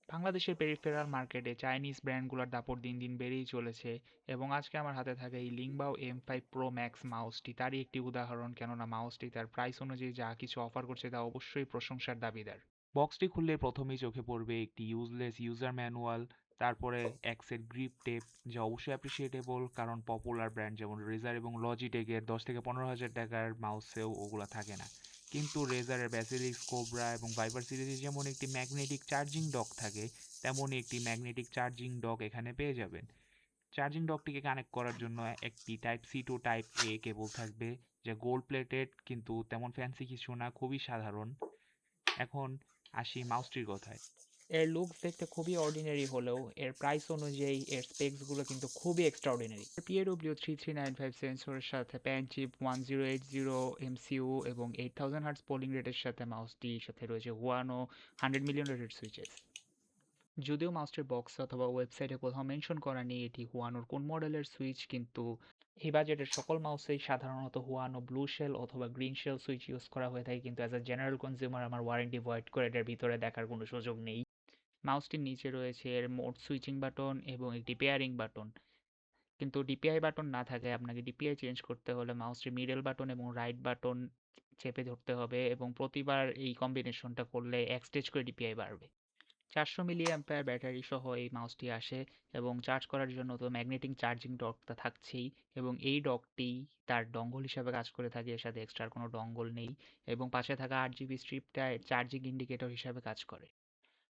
বাংলাদেশের পেরিফেরাল মার্কেটে চাইনিজ ব্র্যান্ডগুলোর দাপট দিন দিন বেড়েই চলেছে এবং আজকে আমার হাতে থাকা এই লিংবাও M5 Pro Max মাউসটি তারই একটি উদাহরণ, কেননা মাউসটি তার প্রাইস অনুযায়ী যা কিছু অফার করছে তা অবশ্যই প্রশংসার দাবিদার। বক্সটি খুললে প্রথমেই চোখে পড়বে একটি ইউজলেস ইউজার ম্যানুয়াল, তারপরে এক্সের গ্রিপ টেপ, যা অবশ্যই অ্যাপ্রিসিয়েটেবল কারণ পপুলার ব্র্যান্ড যেমন রেজার এবং লজিটেকের 10 থেকে 15 হাজার টাকার মাউসেও ওগুলো থাকে না। কিন্তু রেজারের ব্যাসিলিস্ক, কোবরা এবং ভাইপার সিরিজে যেমন একটি ম্যাগনেটিক চার্জিং ডক থাকে, তেমনই একটি ম্যাগনেটিক চার্জিং ডক এখানে পেয়ে যাবেন। চার্জিং ডকটিকে কানেক্ট করার জন্য একটি টাইপ সি টু টাইপ এ কেবল থাকবে, যা গোল্ড প্লেটেড কিন্তু তেমন ফ্যান্সি কিছু না, খুবই সাধারণ। এখন আসি মাউসটির কথায়। এর লুকস দেখতে খুবই অর্ডিনারি হলেও এর প্রাইস অনুযায়ী এর স্পেকসগুলো কিন্তু খুবই এক্সট্রাঅর্ডিনারি। PAW3395 সেন্সরের সাথে প্যান চিপ 1080 MCU এবং 8000 হার্টজ পোলিং রেটের সাথে মাউসটির সাথে রয়েছে হুয়ানো 100 মিলিয়ন রেটেড সুইচেস। যদিও মাউসটির বক্স অথবা ওয়েবসাইটে কোথাও মেনশন করা নেই এটি হুয়ানোর কোন মডেলের সুইচ, কিন্তু এই বাজেটের সকল মাউসেই সাধারণত হুয়ানো ব্লু শেল অথবা গ্রিন শেল সুইচ ইউজ করা হয়ে থাকে, কিন্তু অ্যাজ আ জেনারেল কনজিউমার আমার ওয়ারেন্টি ভয়েড করে এটার ভিতরে দেখার কোনো সুযোগ নেই। মাউসটির নিচে রয়েছে এর মোড সুইচিং বাটন এবং একটি পেয়ারিং বাটন, কিন্তু ডিপিআই বাটন না থাকে আপনাকে ডিপিআই চেঞ্জ করতে হলে মাউসটির মিডল বাটন এবং রাইট বাটন চেপে ধরতে হবে এবং প্রতিবার এই কম্বিনেশনটা করলে এক স্টেজ করে ডিপিআই বাড়বে। 400 মিলি অ্যাম্পেয়ার ব্যাটারি সহ এই মাউসটি আসে এবং চার্জ করার জন্য তো ম্যাগনেটিক চার্জিং ডকটা থাকছেই এবং এই ডকটি তার ডঙ্গল হিসাবে কাজ করে থাকে, এর সাথে এক্সট্রা কোনো ডঙ্গল নেই এবং পাশে থাকা 8 জিবি স্ট্রিপটা চার্জিং ইন্ডিকেটর হিসাবে কাজ করে।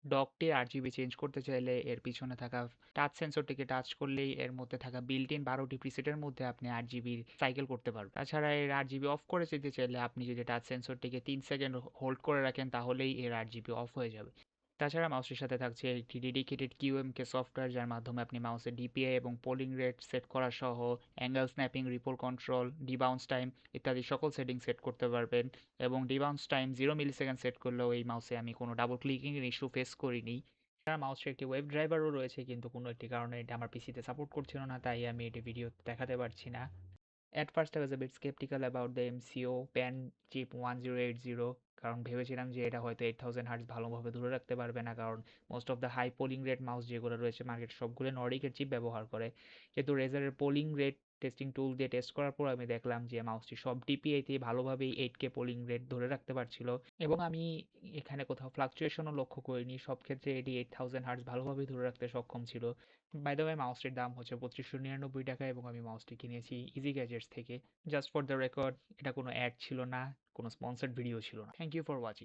ডকটির আরজিবি চেঞ্জ করতে চাইলে এর পিছনে থাকা টাচ সেন্সরটিকে টাচ করলেই এর মধ্যে থাকা বিল্ট ইন 12টি প্রিসেটের মধ্যে আপনি আরজিবির সাইকেল করতে পারবেন। তাছাড়া এর আরজিবি অফ করে যেতে চাইলে আপনি যদি টাচ সেন্সরটিকে 3 সেকেন্ড হোল্ড করে রাখেন তাহলেই এর আরজিবি অফ হয়ে যাবে। তাছাড়া মাউসটির সাথে থাকছে একটি ডেডিকেটেড কিউএমকে সফটওয়্যার, যার মাধ্যমে আপনি মাউসের ডিপিআই এবং পোলিং রেট সেট করা সহ অ্যাঙ্গেল স্ন্যাপিং, রিপোল কন্ট্রোল, ডিবাউন্স টাইম ইত্যাদি সকল সেটিং সেট করতে পারবেন এবং ডিবাউন্স টাইম 0 মিলিসেকেন্ড সেট করলেও এই মাউসে আমি কোনো ডাবল ক্লিকিং এর ইস্যু ফেস করিনি। এছাড়া মাউসের একটি ওয়েব ড্রাইভারও রয়েছে, কিন্তু কোনো একটি কারণে এটা আমার পিসিতে সাপোর্ট করছিল না, তাই আমি এটি ভিডিও দেখাতে পারছি না। At first I was a bit skeptical about the MCO Pan Chip 1080, কারণ ভেবেছিলাম যে এটা হয়তো 8000 হার্টজ ভালোভাবে ধরে রাখতে পারবে না, কারণ most of the high polling rate mouse যেগুলো রয়েছে মার্কেটে সবগুলো নর্ডিকের চিপ ব্যবহার করে। কিন্তু রেজারের পোলিং রেট টেস্টিং টুল দিয়ে টেস্ট করার পর আমি দেখলাম যে মাউসটি সব ডিপিআইতেই ভালোভাবেই 8K পোলিং রেট ধরে রাখতে পারছিল এবং আমি এখানে কোথাও ফ্লাকচুয়েশনও লক্ষ্য করিনি, সব ক্ষেত্রে এটি 8000 হার্টজ ভালোভাবেই ধরে রাখতে সক্ষম ছিল। বাই দ্য ওয়ে মাউসটির দাম হচ্ছে 2599 টাকা এবং আমি মাউসটি কিনেছি ইজি গ্যাজেটস থেকে। জাস্ট ফর দ্য রেকর্ড, এটা কোনো অ্যাড ছিল না, কোনো স্পন্সর্ড ভিডিও ছিল না। Thank you for watching.